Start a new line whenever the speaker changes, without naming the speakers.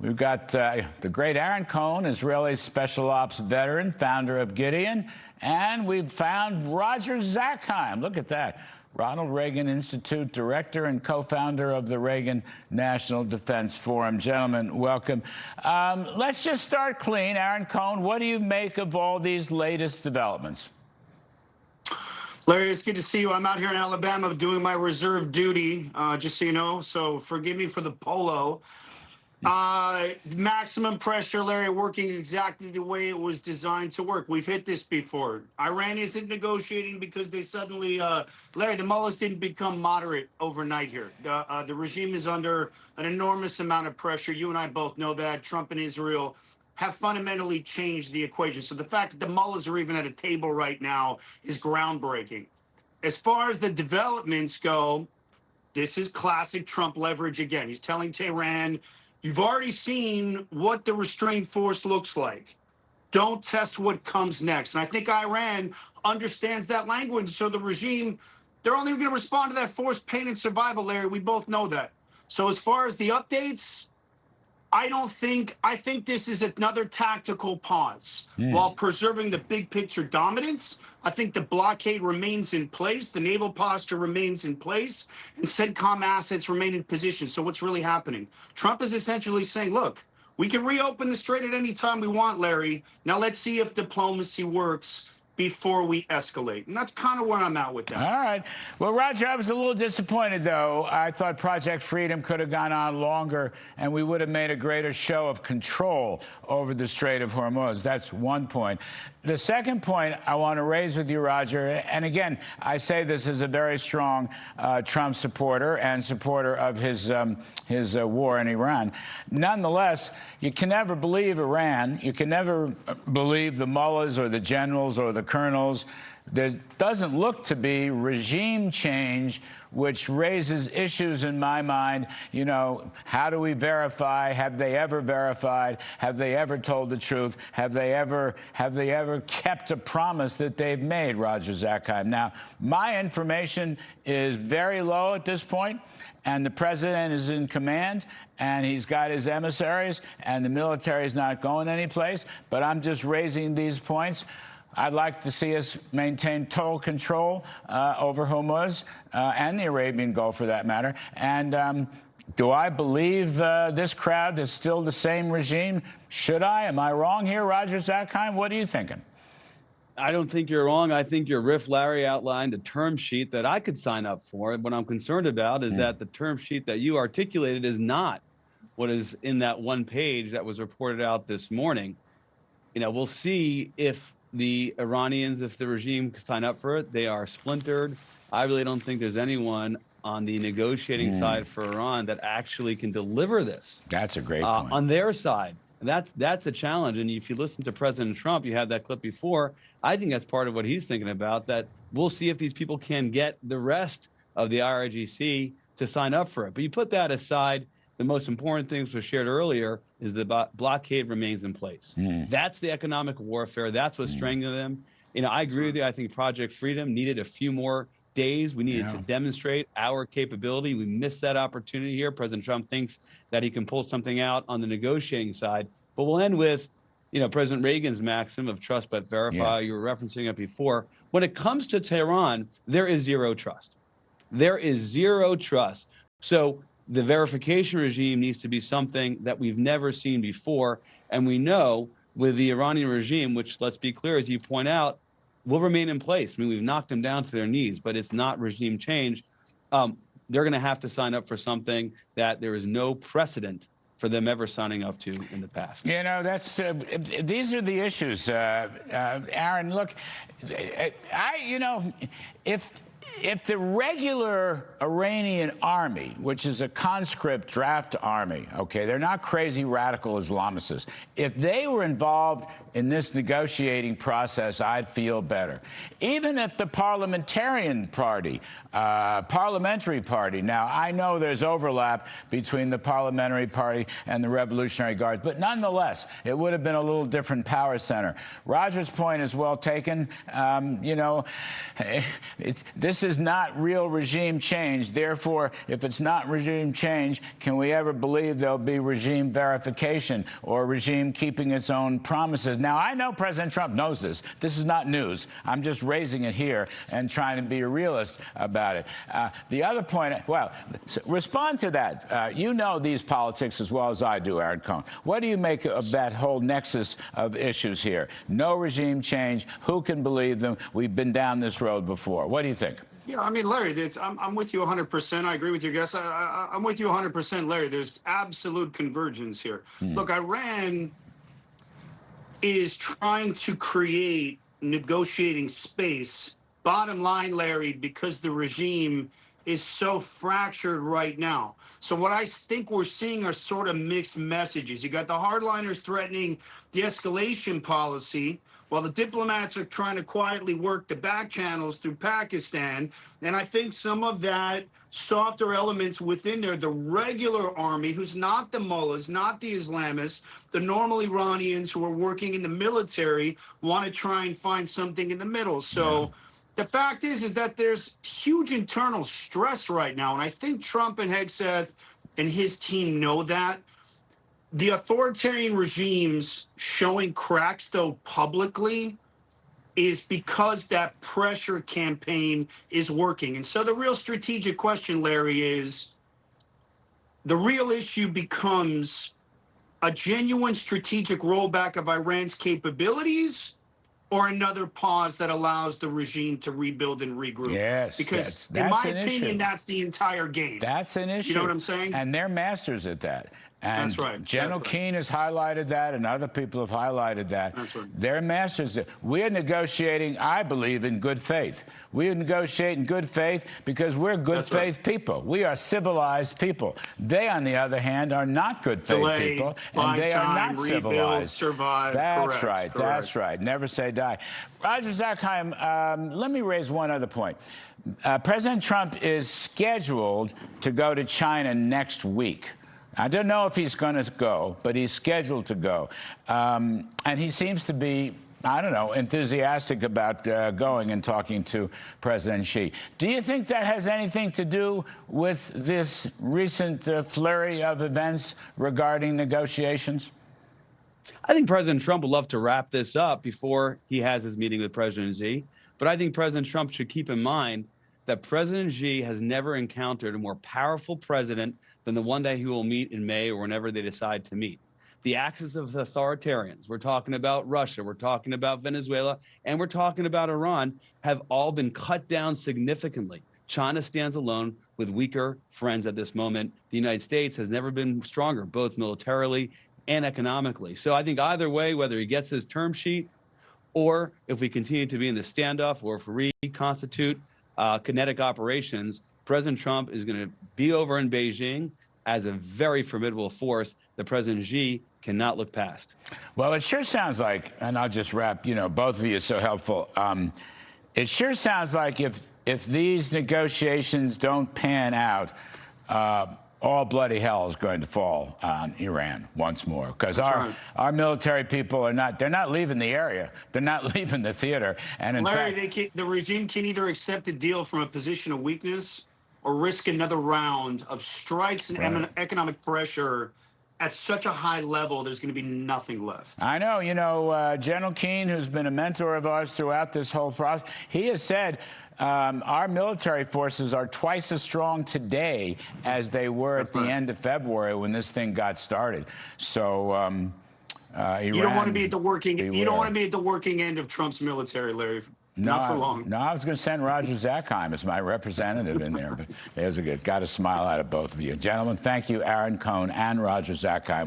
We've got the great Aaron Cohen, Israeli special ops veteran, founder of Gideon, and we've found Roger Zakheim. Look at that. Ronald Reagan Institute director and co-founder of the Reagan National Defense Forum. Gentlemen, welcome. Let's just start clean. Aaron Cohen, what do you make of all these latest developments?
Larry, it's good to see you. I'm out here in Alabama doing my reserve duty, just so you know, so forgive me for the polo. Maximum pressure, Larry, working exactly the way it was designed to work. We've hit this before. Iran isn't negotiating because they suddenly, Larry, the mullahs didn't become moderate overnight here. The regime is under an enormous amount of pressure. You and I both know that. Trump and Israel have fundamentally changed the equation. So the fact that the mullahs are even at a table right now is groundbreaking. As far as the developments go, this is classic Trump leverage again. He's telling Tehran, you've already seen what the restraint force looks like. Don't test what comes next. And I think Iran understands that language. So the regime, they're only going to respond to that forced pain and survival, Larry. We both know that. So as far as the updates, I think this is another tactical pause while preserving the big picture dominance. I think the blockade remains in place, the naval posture remains in place, and CENTCOM assets remain in position. So what's really happening? Trump is essentially saying, look, we can reopen the strait at any time we want, Larry. Now let's see if diplomacy works before we escalate. And that's kind of where I'm at with that.
All right. Well, Roger, I was a little disappointed, though. I thought Project Freedom could have gone on longer, and we would have made a greater show of control over the Strait of Hormuz. That's one point. The second point I want to raise with you, Roger, and again, I say this as a very strong Trump supporter and supporter of his war in Iran. Nonetheless, you can never believe Iran. You can never believe the mullahs or the generals or the colonels. There doesn't look to be regime change, which raises issues in my mind. You know, how do we verify? Have they ever verified? Have they ever told the truth? Have they ever kept a promise that they've made, Roger Zakheim? Now, my information is very low at this point, and the president is in command, and he's got his emissaries, and the military is not going anyplace, but I'm just raising these points. I'd like to see us maintain total control over Hormuz and the Arabian Gulf, for that matter. And do I believe this crowd is still the same regime? Should I? Am I wrong here, Roger Zakheim? What are you thinking?
I don't think you're wrong. I think your Riff Larry outlined a term sheet that I could sign up for. What I'm concerned about is that the term sheet that you articulated is not what is in that one page that was reported out this morning. You know, we'll see if the Iranians, if the regime sign up for it. They are splintered. I really don't think there's anyone on the negotiating side for Iran that actually can deliver this.
That's a great point.
On their side. And that's a challenge. And if you listen to President Trump, you had that clip before, I think that's part of what he's thinking about, that we'll see if these people can get the rest of the IRGC to sign up for it. But you put that aside, the most important things was shared earlier is the blockade remains in place. That's the economic warfare. That's what's strengthening them. You know, I agree with you. I think Project Freedom needed a few more days. We needed to demonstrate our capability. We missed that opportunity here. President Trump thinks that he can pull something out on the negotiating side. But we'll end with, you know, President Reagan's maxim of trust but verify. You were referencing it before. When it comes to Tehran, there is zero trust. There is zero trust. So the verification regime needs to be something that we've never seen before. And we know with the Iranian regime, which, let's be clear, as you point out, will remain in place. I mean, we've knocked them down to their knees, but it's not regime change. They're going to have to sign up for something that there is no precedent for them ever signing up to in the past.
You know, that's these are the issues. Aaron, look, you know, if the regular Iranian army, which is a conscript draft army, okay, they're not crazy radical Islamicists. If they were involved in this negotiating process, I'd feel better. Even if the parliamentary party, now I know there's overlap between the parliamentary party and the Revolutionary Guard, but nonetheless, it would have been a little different power center. Roger's point is well taken. You know, this is not real regime change. Therefore, if it's not regime change, can we ever believe there'll be regime verification or regime keeping its own promises? Now, I know President Trump knows this. This is not news. I'm just raising it here and trying to be a realist about it. The other point, well, respond to that. You know these politics as well as I do, Aaron Cohen. What do you make of that whole nexus of issues here? No regime change. Who can believe them? We've been down this road before. What do you think?
Yeah, I mean, Larry, I'm with you 100%. I agree with your guess. I'm with you 100%, Larry. There's absolute convergence here. Look, Iran is trying to create negotiating space. Bottom line, Larry, because the regime is so fractured right now. So what I think we're seeing are sort of mixed messages. You got the hardliners threatening de-escalation policy, while the diplomats are trying to quietly work the back channels through Pakistan. And I think some of that softer elements within there, the regular army, who's not the mullahs, not the Islamists, the normal Iranians who are working in the military, want to try and find something in the middle. So the fact is that there's huge internal stress right now. And I think Trump and Hegseth and his team know that. The authoritarian regimes showing cracks, though, publicly is because that pressure campaign is working. And so the real strategic question, Larry, is the real issue becomes a genuine strategic rollback of Iran's capabilities or another pause that allows the regime to rebuild and regroup.
Yes,
because
that's
in my
an
opinion,
issue.
that's the entire game.
That's an issue.
You know what I'm saying?
And they're masters at that. And
That's right.
General Keane has highlighted that, and other people have highlighted that.
That's right.
They're masters. We're negotiating, I believe, in good faith. We negotiate in good faith because we're good faith people. We are civilized people. They, on the other hand, are not good faith
Delay,
people,
buy
and they are
time,
not
rebuild,
civilized.
survive.
That's
Correct,
right.
correct.
That's right. Never say die. Roger Zakheim, let me raise one other point. President Trump is scheduled to go to China next week. I don't know if he's going to go, but he's scheduled to go. And he seems to be, I don't know, enthusiastic about going and talking to President Xi. Do you think that has anything to do with this recent flurry of events regarding negotiations?
I think President Trump would love to wrap this up before he has his meeting with President Xi. But I think President Trump should keep in mind that President Xi has never encountered a more powerful president than the one that he will meet in May or whenever they decide to meet. The axis of authoritarians, we're talking about Russia, we're talking about Venezuela, and we're talking about Iran, have all been cut down significantly. China stands alone with weaker friends at this moment. The United States has never been stronger, both militarily and economically. So I think either way, whether he gets his term sheet or if we continue to be in the standoff or if we reconstitute kinetic operations, President Trump is going to be over in Beijing as a very formidable force that President Xi cannot look past.
Well, it sure sounds like, and I'll just wrap, both of you are so helpful. It sure sounds like if these negotiations don't pan out, all bloody hell is going to fall on Iran once more, because our military people are they're not leaving the area, they're not leaving the theater, and in
Larry,
fact,
the regime can either accept a deal from a position of weakness or risk another round of strikes and economic pressure at such a high level, there's going to be nothing left.
I know, General Keane, who's been a mentor of ours throughout this whole process, he has said our military forces are twice as strong today as they were at the end of February when this thing got started. So Iran,
you don't want to be at the working. You don't want to be at the working end of Trump's military, Larry. Not for long.
No, I was going to send Roger Zakheim as my representative in there, but there's got a smile out of both of you. Gentlemen, thank you, Aaron Cohen and Roger Zakheim.